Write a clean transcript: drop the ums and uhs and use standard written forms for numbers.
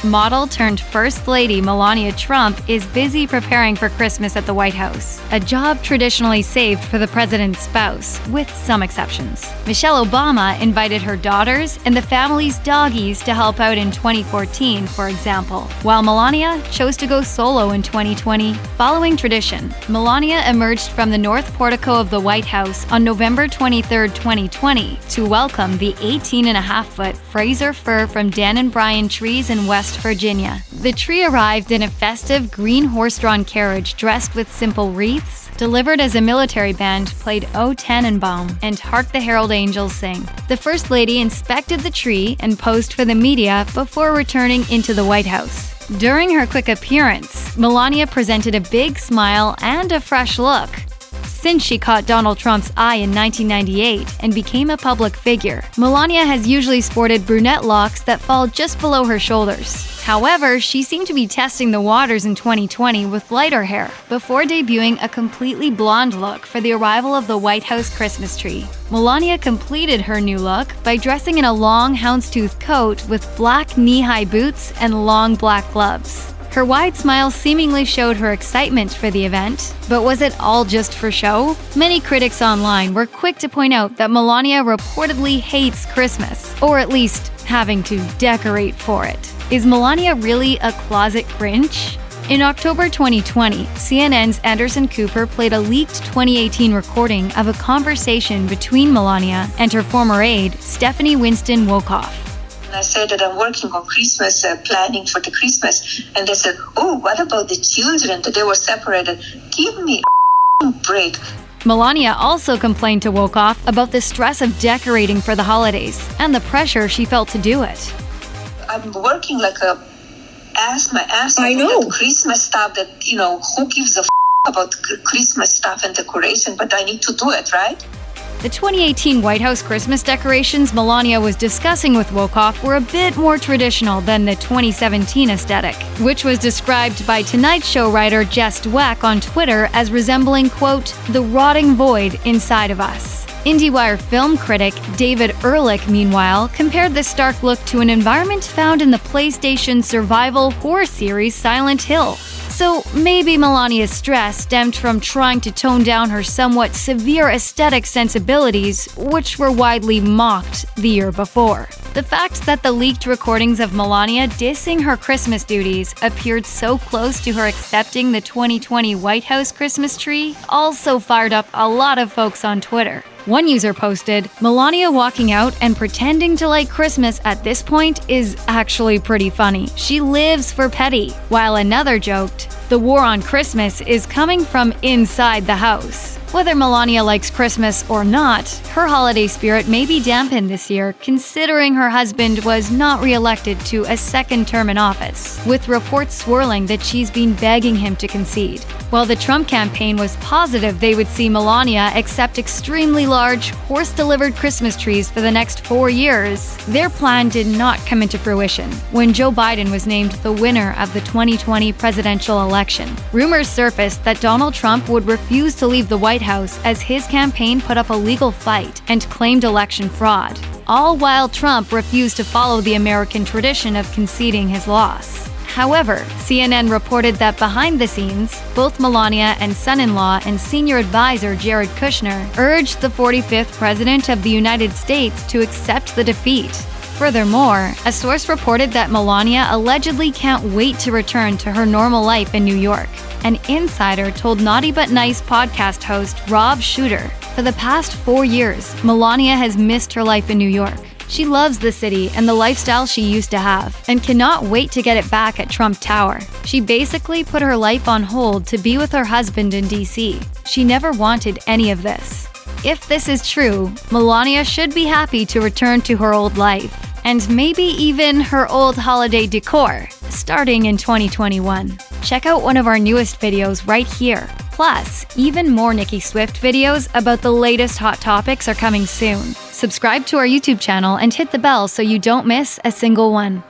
model turned First Lady Melania Trump is busy preparing for Christmas at the White House, a job traditionally saved for the president's spouse, with some exceptions. Michelle Obama invited her daughters and the family's doggies to help out in 2014, for example, while Melania chose to go solo in 2020. Following tradition, Melania emerged from the north portico of the White House on November 23, 2020, to welcome the 18.5-foot Fraser fir from Dan & Bryant trees in West Virginia. The tree arrived in a festive green horse-drawn carriage dressed with simple wreaths, delivered as a military band played O Tannenbaum and Hark the Herald Angels Sing. The First Lady inspected the tree and posed for the media before returning into the White House. During her quick appearance, Melania presented a big smile and a fresh look. Since she caught Donald Trump's eye in 1998 and became a public figure, Melania has usually sported brunette locks that fall just below her shoulders. However, she seemed to be testing the waters in 2020 with lighter hair, before debuting a completely blonde look for the arrival of the White House Christmas tree. Melania completed her new look by dressing in a long houndstooth coat with black knee-high boots and long black gloves. Her wide smile seemingly showed her excitement for the event, but was it all just for show? Many critics online were quick to point out that Melania reportedly hates Christmas, or at least having to decorate for it. Is Melania really a closet Grinch? In October 2020, CNN's Anderson Cooper played a leaked 2018 recording of a conversation between Melania and her former aide, Stephanie Winston Wolkoff. I said that I'm working on Christmas, planning for the Christmas. And they said, oh, what about the children? That they were separated. Give me a break. Melania also complained to Wolkoff about the stress of decorating for the holidays and the pressure she felt to do it. I'm working like my ass off I know. That Christmas stuff that, who gives a about Christmas stuff and decoration, but I need to do it, right? The 2018 White House Christmas decorations Melania was discussing with Wolkoff were a bit more traditional than the 2017 aesthetic, which was described by Tonight Show writer Jess Dweck on Twitter as resembling, quote, the rotting void inside of us. IndieWire film critic David Ehrlich, meanwhile, compared the stark look to an environment found in the PlayStation survival horror series Silent Hill. So maybe Melania's stress stemmed from trying to tone down her somewhat severe aesthetic sensibilities, which were widely mocked the year before. The fact that the leaked recordings of Melania dissing her Christmas duties appeared so close to her accepting the 2020 White House Christmas tree also fired up a lot of folks on Twitter. One user posted, Melania walking out and pretending to like Christmas at this point is actually pretty funny. She lives for petty. While another joked, the war on Christmas is coming from inside the house. Whether Melania likes Christmas or not, her holiday spirit may be dampened this year considering her husband was not re-elected to a second term in office, with reports swirling that she's been begging him to concede. While the Trump campaign was positive they would see Melania accept extremely large, horse-delivered Christmas trees for the next 4 years, their plan did not come into fruition when Joe Biden was named the winner of the 2020 presidential election. Rumors surfaced that Donald Trump would refuse to leave the White House as his campaign put up a legal fight and claimed election fraud, all while Trump refused to follow the American tradition of conceding his loss. However, CNN reported that behind the scenes, both Melania and son-in-law and senior advisor Jared Kushner urged the 45th President of the United States to accept the defeat. Furthermore, a source reported that Melania allegedly can't wait to return to her normal life in New York. An insider told Naughty But Nice podcast host Rob Shooter, for the past 4 years, Melania has missed her life in New York. She loves the city and the lifestyle she used to have, and cannot wait to get it back at Trump Tower. She basically put her life on hold to be with her husband in DC. She never wanted any of this. If this is true, Melania should be happy to return to her old life, and maybe even her old holiday decor, starting in 2021. Check out one of our newest videos right here. Plus, even more Nicki Swift videos about the latest hot topics are coming soon. Subscribe to our YouTube channel and hit the bell so you don't miss a single one.